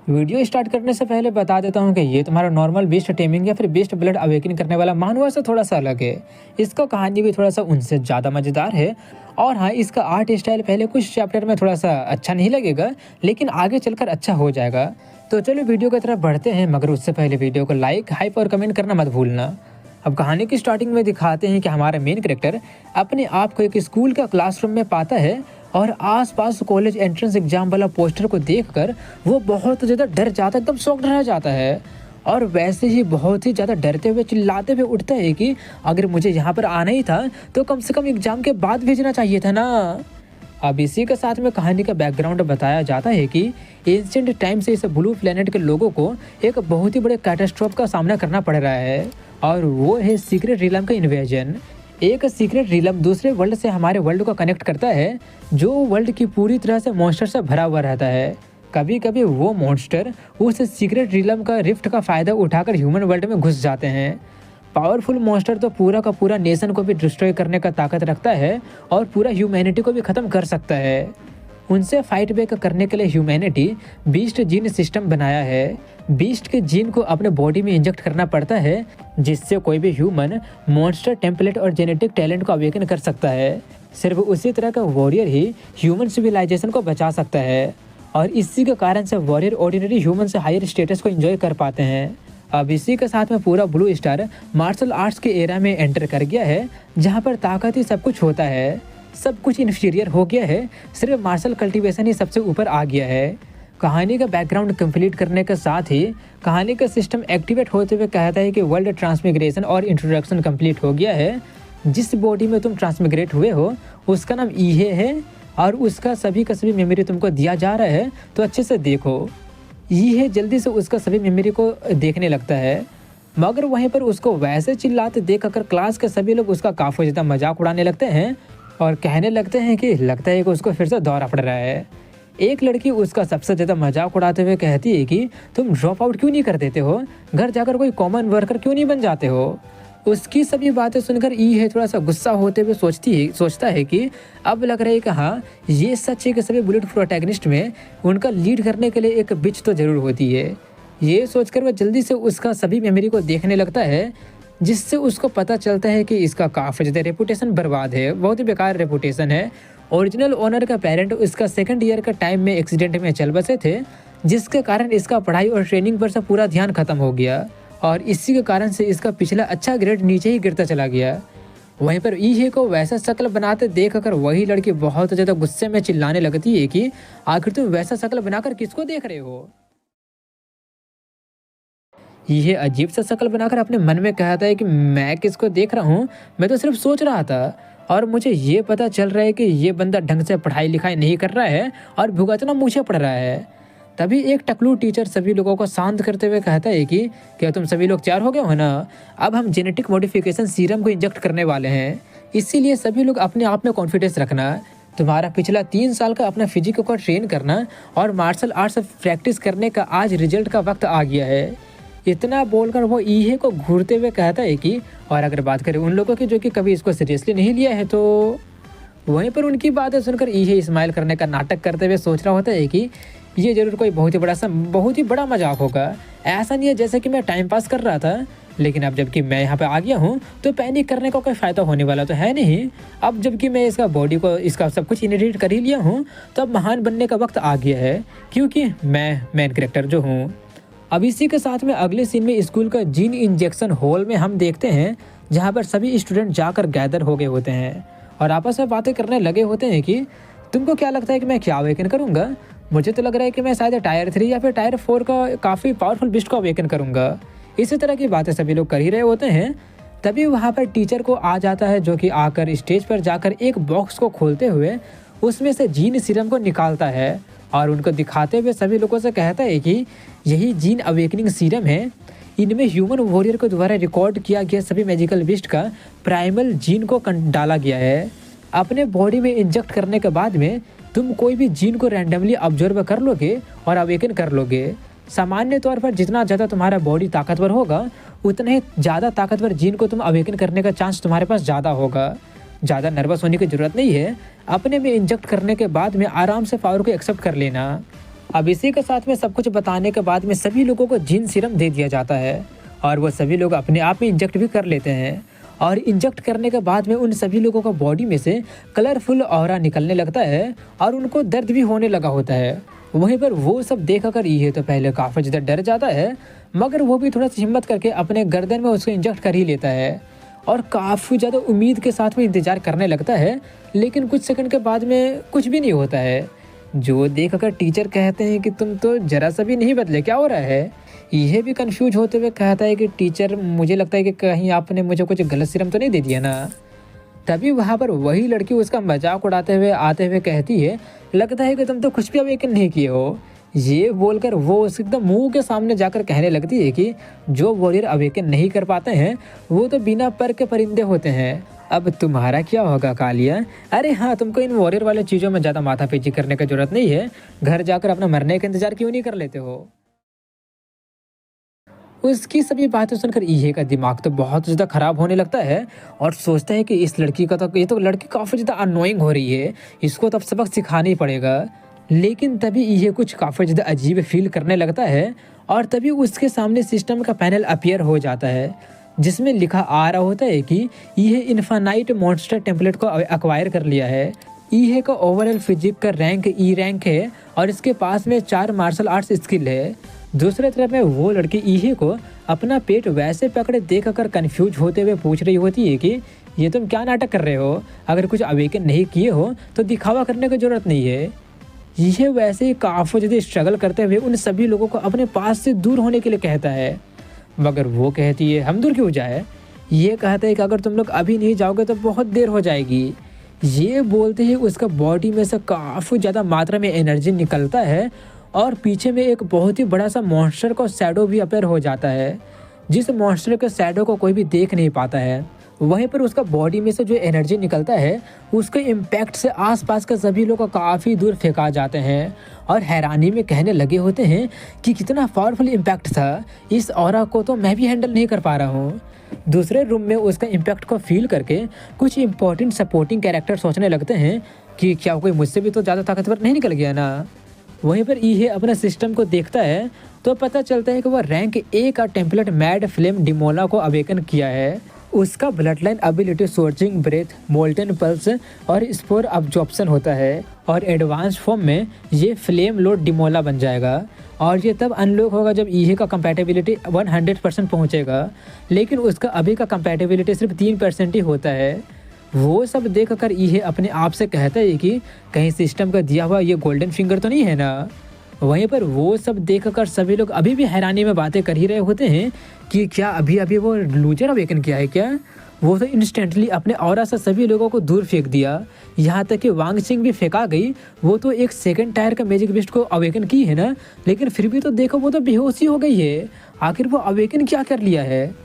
Video start करने से पहले बता देता हूँ कि ये तुम्हारा नॉर्मल बीस्ट टेमिंग या फिर बीस्ट ब्लड अवेकन करने वाला मानवा से थोड़ा सा अलग है। इसका कहानी भी थोड़ा सा उनसे ज़्यादा मज़ेदार है। और हाँ, इसका आर्ट स्टाइल पहले कुछ चैप्टर में थोड़ा सा अच्छा नहीं लगेगा, लेकिन आगे चलकर अच्छा हो जाएगा। तो चलो वीडियो की तरफ बढ़ते हैं, मगर उससे पहले वीडियो को लाइक, हाइप और कमेंट करना मत भूलना। अब कहानी की स्टार्टिंग में दिखाते हैं कि हमारा मेन कैरेक्टर अपने आप को एक स्कूल का क्लासरूम में पाता है और आसपास कॉलेज एंट्रेंस एग्जाम वाला पोस्टर को देखकर वो बहुत ज़्यादा डर जाता है, एकदम शॉक्ड रह जाता है। और वैसे ही बहुत ही ज़्यादा डरते हुए चिल्लाते हुए उठता है कि अगर मुझे यहाँ पर आना ही था तो कम से कम एग्जाम के बाद भेजना चाहिए था ना। अब इसी के साथ में कहानी का बैकग्राउंड बताया जाता है कि एंशिएंट टाइम से इस ब्लू प्लेनेट के लोगों को एक बहुत ही बड़े कैटास्ट्रोफ का सामना करना पड़ रहा है, और वो है सीक्रेट रिलम का इन्वेजन। एक सीक्रेट रिलम दूसरे वर्ल्ड से हमारे वर्ल्ड को कनेक्ट करता है, जो वर्ल्ड की पूरी तरह से मॉन्स्टर से भरा हुआ रहता है। कभी कभी वो मॉन्स्टर उस सीक्रेट रिलम का रिफ्ट का फ़ायदा उठाकर ह्यूमन वर्ल्ड में घुस जाते हैं। पावरफुल मॉन्स्टर तो पूरा का पूरा नेशन को भी डिस्ट्रॉय करने का ताकत रखता है और पूरा ह्यूमैनिटी को भी ख़त्म कर सकता है। उनसे फाइट बैक करने के लिए ह्यूमैनिटी बीस्ट जीन सिस्टम बनाया है। बीस्ट के जीन को अपने बॉडी में इंजेक्ट करना पड़ता है, जिससे कोई भी ह्यूमन मॉन्स्टर टेम्पलेट और जेनेटिक टैलेंट को अवेकन कर सकता है। सिर्फ उसी तरह का वॉरियर ही ह्यूमन सिविलाइजेशन को बचा सकता है, और इसी के कारण से वॉरियर ऑर्डिनरी ह्यूमन से हायर स्टेटस को एंजॉय कर पाते हैं। अब इसी के साथ में पूरा ब्लू स्टार मार्शल आर्ट्स के एरा में एंटर कर गया है, जहाँ पर ताकत ही सब कुछ होता है। सब कुछ इन्फीरियर हो गया है, सिर्फ मार्शल कल्टीवेशन ही सबसे ऊपर आ गया है। कहानी का बैकग्राउंड कंप्लीट करने के साथ ही कहानी का सिस्टम एक्टिवेट होते हुए कहता है कि वर्ल्ड ट्रांसमिग्रेशन और इंट्रोडक्शन कंप्लीट हो गया है। जिस बॉडी में तुम ट्रांसमिग्रेट हुए हो उसका नाम ईहे है, और उसका सभी का सभी मेमोरी तुमको दिया जा रहा है, तो अच्छे से देखो। ईहे जल्दी से उसका सभी मेमोरी को देखने लगता है, मगर वहीं पर उसको वैसे चिल्लाते देख कर क्लास के सभी लोग उसका काफ़ी ज़्यादा मजाक उड़ाने लगते हैं और कहने लगते हैं कि लगता है कि उसको फिर से दौरा पड़ रहा है। एक लड़की उसका सबसे ज़्यादा मजाक उड़ाते हुए कहती है कि तुम ड्रॉप आउट क्यों नहीं कर देते हो, घर जाकर कोई कॉमन वर्कर क्यों नहीं बन जाते हो। उसकी सभी बातें सुनकर है थोड़ा सा गुस्सा होते हुए सोचता है कि अब लग रहा है कि हाँ, ये सच है कि सभी बुलेट प्रोटैगनिस्ट में उनका लीड करने के लिए एक बिच तो ज़रूर होती है। ये सोचकर वह जल्दी से उसका सभी मेमोरी को देखने लगता है, जिससे उसको पता चलता है कि इसका काफ़ी ज़्यादा रेपुटेशन बर्बाद है, बहुत ही बेकार रेपुटेशन है। ओरिजिनल ओनर का पेरेंट इसका सेकंड ईयर का टाइम में एक्सीडेंट में चल बसे थे, जिसके कारण इसका पढ़ाई और ट्रेनिंग पर से पूरा ध्यान खत्म हो गया, और इसी के कारण से इसका पिछला अच्छा ग्रेड नीचे ही गिरता चला गया। वहीं पर ईहे को वैसा शक्ल बनाते देखकर वही लड़की बहुत ज़्यादा गुस्से में चिल्लाने लगती है कि आखिर तुम वैसा शक्ल बनाकर किसको देख रहे हो। ये अजीब सा शक्ल बनाकर अपने मन में कहता है कि मैं किसको देख रहा हूँ, मैं तो सिर्फ सोच रहा था, और मुझे ये पता चल रहा है कि ये बंदा ढंग से पढ़ाई लिखाई नहीं कर रहा है और भुगतना मुझे पड़ रहा है। तभी एक टकलू टीचर सभी लोगों को शांत करते हुए कहता है कि क्या तुम सभी लोग तैयार हो गए हो ना, अब हम जेनेटिक मॉडिफिकेशन सीरम को इंजेक्ट करने वाले हैं, इसीलिए सभी लोग अपने आप में कॉन्फिडेंस रखना। तुम्हारा पिछला 3 साल का अपना फिजिक को ट्रेन करना और मार्शल आर्ट्स प्रैक्टिस करने का आज रिजल्ट का वक्त आ गया है। इतना बोलकर वो ईहे को घूरते हुए कहता है कि और अगर बात करें उन लोगों की जो कि कभी इसको सीरियसली नहीं लिया है, तो वहीं पर उनकी बातें सुनकर ईहे स्माइल करने का नाटक करते हुए सोच रहा होता है कि ये जरूर कोई बहुत ही बड़ा मजाक होगा। ऐसा नहीं है जैसे कि मैं टाइम पास कर रहा था, लेकिन अब जबकि मैं यहाँ पे आ गया हूँ तो पैनिक करने का कोई फ़ायदा होने वाला तो है नहीं। अब जबकि मैं इसका बॉडी को इसका सब कुछ इनहेरिट कर ही लिया हूँ, तो अब महान बनने का वक्त आ गया है, क्योंकि मैं मेन कैरेक्टर जो हूँ। अब इसी के साथ में अगले सीन में स्कूल का जीन इंजेक्शन हॉल में हम देखते हैं, जहाँ पर सभी स्टूडेंट जाकर गैदर हो गए होते हैं और आपस में बातें करने लगे होते हैं कि तुमको क्या लगता है कि मैं क्या अवेकन करूँगा। मुझे तो लग रहा है कि मैं शायद टायर 3 या फिर टायर 4 का काफ़ी पावरफुल बिस्ट को अवेकन करूँगा। इसी तरह की बातें सभी लोग कर ही रहे होते हैं। तभी वहाँ पर टीचर को आ जाता है, जो कि आकर स्टेज पर जाकर एक बॉक्स को खोलते हुए उसमें से जीन सीरम को निकालता है और उनको दिखाते हुए सभी लोगों से कहता है कि यही जीन अवेकनिंग सीरम है। इनमें ह्यूमन वॉरियर को द्वारा रिकॉर्ड किया गया सभी मैजिकल बिस्ट का प्राइमल जीन को डाला गया है। अपने बॉडी में इंजेक्ट करने के बाद में तुम कोई भी जीन को रैंडमली ऑब्जर्व कर लोगे और अवेकन कर लोगे। सामान्य तौर पर जितना ज़्यादा तुम्हारा बॉडी ताकतवर होगा, उतना ही ज़्यादा ताकतवर जीन को तुम अवेकन करने का चांस तुम्हारे पास ज़्यादा होगा। ज़्यादा नर्वस होने की ज़रूरत नहीं है। अपने में इंजेक्ट करने के बाद में आराम से पावर को एक्सेप्ट कर लेना। अब इसी के साथ में सब कुछ बताने के बाद में सभी लोगों को जीन सीरम दे दिया जाता है और वो सभी लोग अपने आप में इंजेक्ट भी कर लेते हैं। और इंजेक्ट करने के बाद में उन सभी लोगों का बॉडी में से कलरफुल ऑरा निकलने लगता है और उनको दर्द भी होने लगा होता है। वहीं पर वो सब देख कर ये तो पहले काफ़ी ज़्यादा डर जाता है, मगर वो भी थोड़ा सा हिम्मत करके अपने गर्दन में उसको इंजेक्ट कर ही लेता है और काफ़ी ज़्यादा उम्मीद के साथ में इंतज़ार करने लगता है। लेकिन कुछ सेकंड के बाद में कुछ भी नहीं होता है। जो देख कर टीचर कहते हैं कि तुम तो ज़रा सा भी नहीं बदले, क्या हो रहा है। यह भी कंफ्यूज होते हुए कहता है कि टीचर, मुझे लगता है कि कहीं आपने मुझे कुछ गलत सीरम तो नहीं दे दिया ना। तभी वहाँ पर वही लड़की उसका मजाक उड़ाते हुए आते हुए कहती है, लगता है कि तुम तो कुछ भी अवेकन नहीं किए हो। ये बोलकर वो उस एकदम मुंह के सामने जाकर कहने लगती है कि जो वॉरियर अवेकन नहीं कर पाते हैं वो तो बिना पर के परिंदे होते हैं। अब तुम्हारा क्या होगा कालिया। अरे हाँ, तुमको इन वॉरियर वाले चीज़ों में ज़्यादा माथापेची करने की जरूरत नहीं है। घर जाकर अपना मरने का इंतजार क्यों नहीं कर लेते हो। उसकी सभी बातें सुनकर ईहे का दिमाग तो बहुत ज़्यादा ख़राब होने लगता है और सोचता है कि इस लड़की का तो ये तो लड़की काफ़ी ज़्यादा अनोइंग हो रही है, इसको तो अब सबक सिखाना ही पड़ेगा। लेकिन तभी ईहे कुछ काफ़ी ज़्यादा अजीब फील करने लगता है और तभी उसके सामने सिस्टम का पैनल अपीयर हो जाता है जिसमें लिखा आ रहा होता है कि यह इन्फानाइट मॉन्स्टर टेम्पलेट को अक्वायर कर लिया है। ईहे का ओवरऑल फिजिक का रैंक ई रैंक है और इसके पास में 4 मार्शल आर्ट्स स्किल है। दूसरे तरफ में वो लड़की ईहे को अपना पेट वैसे पकड़े देख कर कन्फ्यूज होते हुए पूछ रही होती है कि ये तुम क्या नाटक कर रहे हो, अगर कुछ अवेकन नहीं किए हो तो दिखावा करने की ज़रूरत नहीं है। यह वैसे ही काफ़ी ज़्यादा स्ट्रगल करते हुए उन सभी लोगों को अपने पास से दूर होने के लिए कहता है, मगर वो कहती है हम दूर क्यों जाए। ये कहता है कि अगर तुम लोग अभी नहीं जाओगे तो बहुत देर हो जाएगी। ये बोलते ही उसका बॉडी में से काफ़ी ज़्यादा मात्रा में एनर्जी निकलता है और पीछे में एक बहुत ही बड़ा सा मॉन्स्टर का शैडो भी अपीयर हो जाता है, जिस मॉन्स्टर के शैडो को कोई भी देख नहीं पाता है। वहीं पर उसका बॉडी में से जो एनर्जी निकलता है उसके इम्पैक्ट से आसपास के सभी लोग काफ़ी दूर फेंका जाते हैं और हैरानी में कहने लगे होते हैं कि कितना पावरफुल इम्पैक्ट था, इस ऑरा को तो मैं भी हैंडल नहीं कर पा रहा हूँ। दूसरे रूम में उसका इम्पैक्ट को फील करके कुछ इंपॉर्टेंट सपोर्टिंग कैरेक्टर सोचने लगते हैं कि क्या कोई मुझसे भी तो ज़्यादा ताकतवर नहीं निकल गया ना। वहीं पर ईहे अपने सिस्टम को देखता है तो पता चलता है कि वह रैंक ए का टेम्पलेट मैड फ्लेम डिमोला को अवेकन किया है। उसका blood line ability scorching breath, molten pulse और स्पोर अब्जॉर्प्शन होता है और एडवांस फॉर्म में ये फ्लेम लोड डिमोला बन जाएगा और ये तब अनलॉक होगा जब ईहे का कंपैटिबिलिटी 100% पहुंचेगा। लेकिन उसका अभी का कंपैटिबिलिटी सिर्फ 3% ही होता है। वो सब देख कर ईहे अपने आप से कहता है कि कहीं सिस्टम का दिया हुआ ये गोल्डन फिंगर तो नहीं है ना। वहीं पर वो सब देखकर सभी लोग अभी भी हैरानी में बातें कर ही रहे होते हैं कि क्या अभी अभी वो लूजर अवेकन किया है क्या। वो तो इंस्टेंटली अपने ऑरा से सभी लोगों को दूर फेंक दिया, यहाँ तक कि वांग चिंग भी फेंका गई। वो तो एक सेकंड टायर का मैजिक बिस्ट को अवेकन की है ना, लेकिन फिर भी तो देखो वो तो बेहोशी हो गई है। आखिर वो अवेकन क्या कर लिया है।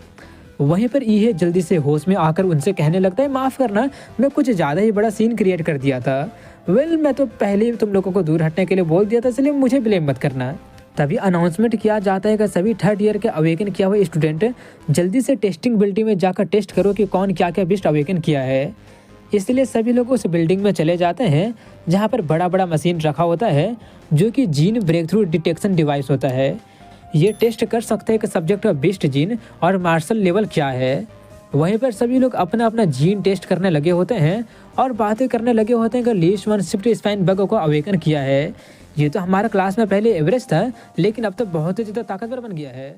वहीं पर ईहे जल्दी से होश में आकर उनसे कहने लगता है, माफ़ करना, मैं कुछ ज़्यादा ही बड़ा सीन क्रिएट कर दिया था। मैं तो पहले ही तुम लोगों को दूर हटने के लिए बोल दिया था, इसलिए मुझे ब्लेम मत करना। तभी अनाउंसमेंट किया जाता है कि सभी 3rd ईयर के अवेकन किया हुए स्टूडेंट जल्दी से टेस्टिंग बिल्डिंग में जाकर टेस्ट करो कि कौन क्या क्या बिस्ट अवेकन किया है। इसलिए सभी लोग उस बिल्डिंग में चले जाते हैं जहाँ पर बड़ा बड़ा मशीन रखा होता है जो कि gene breakthrough detection device होता है। ये टेस्ट कर सकते हैं कि सब्जेक्ट का बिस्ट जीन और मार्शल लेवल क्या है। वहीं पर सभी लोग अपना अपना जीन टेस्ट करने लगे होते हैं और बातें करने लगे होते हैं कि लीस्ट 1 शिफ्ट स्पाइन बग को अवेकन किया है। ये तो हमारा क्लास में पहले एवरेज था, लेकिन अब तो बहुत ही ज़्यादा ताकतवर बन गया है।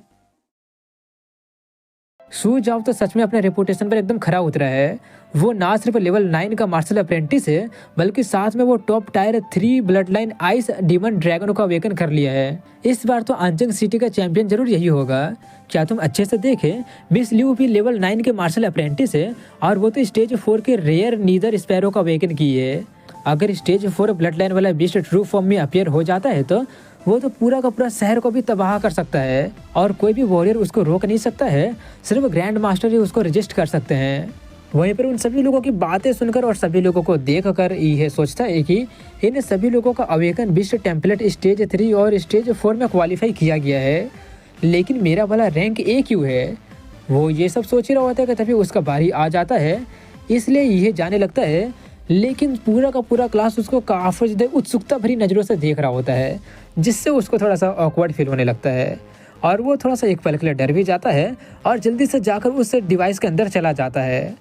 सू जाओ तो सच में अपने रेपुटेशन पर एकदम खरा उतरा है। वो ना सिर्फ लेवल 9 का मार्शल अप्रेंटिस है, बल्कि साथ में वो top tier 3 blood line ice demon dragon को अवेकन कर लिया है। इस बार तो अंजंग सिटी का चैंपियन जरूर यही होगा। क्या तुम अच्छे से देखें, मिस लियू भी लेवल 9 के मार्शल अप्रेंटिस है और वो तो स्टेज 4 के रेयर नीदर स्पैरो को अवेकन की है। अगर स्टेज 4 ब्लड लाइन वाला बीस्ट ट्रू फॉर्म में अपीयर हो जाता है तो वो तो पूरा का पूरा शहर को भी तबाह कर सकता है और कोई भी वॉरियर उसको रोक नहीं सकता है, सिर्फ ग्रैंड मास्टर ही उसको रजिस्ट कर सकते हैं। वहीं पर उन सभी लोगों की बातें सुनकर और सभी लोगों को देखकर यह सोचता है कि इन सभी लोगों का अवेकन बिस्ट टेम्पलेट स्टेज 3 और स्टेज 4 में क्वालिफाई किया गया है, लेकिन मेरा वाला रैंक ए क्यों है। वो ये सब सोच ही रहा होता है कि तभी उसका बारी आ जाता है। इसलिए यह जाने लगता है लेकिन पूरा का पूरा क्लास उसको काफ़ी ज़्यादा उत्सुकता भरी नज़रों से देख रहा होता है, जिससे उसको थोड़ा सा ऑकवर्ड फील होने लगता है और वो थोड़ा सा एक पल के लिए डर भी जाता है और जल्दी से जाकर उस डिवाइस के अंदर चला जाता है।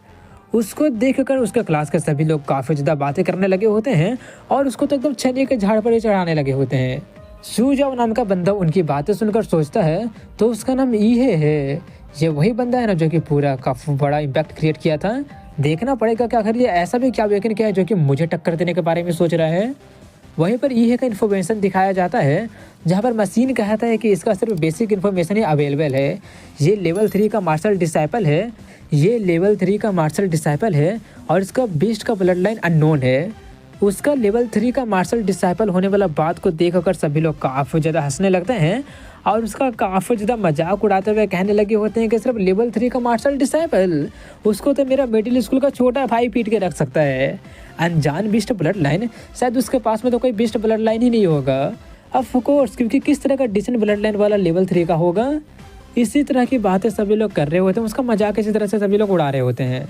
उसको देखकर उसके क्लास के सभी लोग काफ़ी ज़्यादा बातें करने लगे होते हैं और उसको तो एकदम छेने के झाड़ पर ही चढ़ाने लगे होते हैं। सुजाओ नाम का बंदा उनकी बातें सुनकर सोचता है तो उसका नाम ईहे है। ये वही बंदा है ना जो कि पूरा काफ़ी बड़ा इम्पैक्ट क्रिएट किया था। देखना पड़ेगा कि आखिर ये ऐसा भी क्या अवेकन किया है जो कि मुझे टक्कर देने के बारे में सोच रहा है। वहीं पर ईहे का इन्फॉर्मेशन दिखाया जाता है, जहाँ पर मशीन कहता है कि इसका सिर्फ बेसिक इन्फॉर्मेशन ही अवेलेबल है। ये लेवल 3 का मार्शल डिसाइपल है, ये लेवल 3 का मार्शल डिसाइपल है और इसका बीस्ट का ब्लड लाइन अननोन है। उसका लेवल 3 का मार्शल डिसाइपल होने वाला बात को देखकर सभी लोग काफ़ी ज़्यादा हंसने लगते हैं और उसका काफ़ी ज़्यादा मजाक उड़ाते हुए कहने लगे होते हैं कि सिर्फ लेवल 3 का मार्शल डिसाइपल, उसको तो मेरा मिडिल स्कूल का छोटा भाई पीट के रख सकता है। अनजान बीस्ट ब्लड लाइन, शायद उसके पास में तो कोई बीस्ट ब्लड लाइन ही नहीं होगा ऑफ कोर्स, क्योंकि किस तरह का डिसेंट ब्लड लाइन वाला लेवल 3 का होगा। इसी तरह की बातें सभी लोग कर रहे होते हैं, उसका मजाक इसी तरह से सभी लोग उड़ा रहे होते हैं।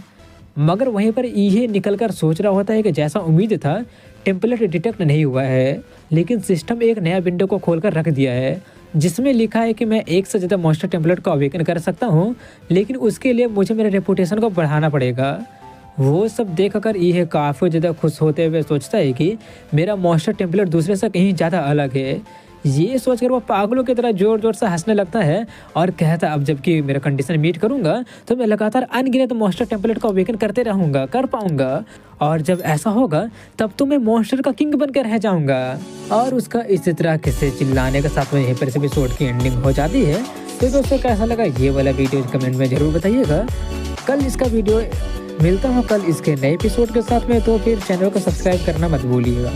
मगर वहीं पर ईहे निकल कर सोच रहा होता है कि जैसा उम्मीद था टेम्पलेट डिटेक्ट नहीं हुआ है, लेकिन सिस्टम एक नया विंडो को खोल कर रख दिया है जिसमें लिखा है कि मैं एक से ज़्यादा मॉन्स्टर टेम्पलेट को अवेकन कर सकता हूँ, लेकिन उसके लिए मुझे मेरे रेपुटेशन को बढ़ाना पड़ेगा। वो सब देखकर ईहे काफ़ी ज़्यादा खुश होते हुए सोचता है कि मेरा मॉन्स्टर टेम्पलेट दूसरे से कहीं ज़्यादा अलग है। ये सोचकर वो पागलों की तरह ज़ोर ज़ोर से हंसने लगता है और कहता अब जबकि मेरा कंडीशन मीट करूंगा तो मैं लगातार अनगिनत मॉन्स्टर टेम्पलेट को अवेकन करते रहूंगा, कर पाऊंगा, और जब ऐसा होगा तब तो मैं मॉन्स्टर का किंग बनकर रह जाऊंगा। और उसका इसी तरह किसी चिल्लाने के साथ में यहीं पर इस एपिसोड की एंडिंग हो जाती है। तो दोस्तों कैसा लगा ये वाला वीडियो कमेंट में ज़रूर बताइएगा। कल इसका वीडियो मिलता हूँ कल इसके नए एपिसोड के साथ में, तो फिर चैनल को सब्सक्राइब करना मत भूलिएगा।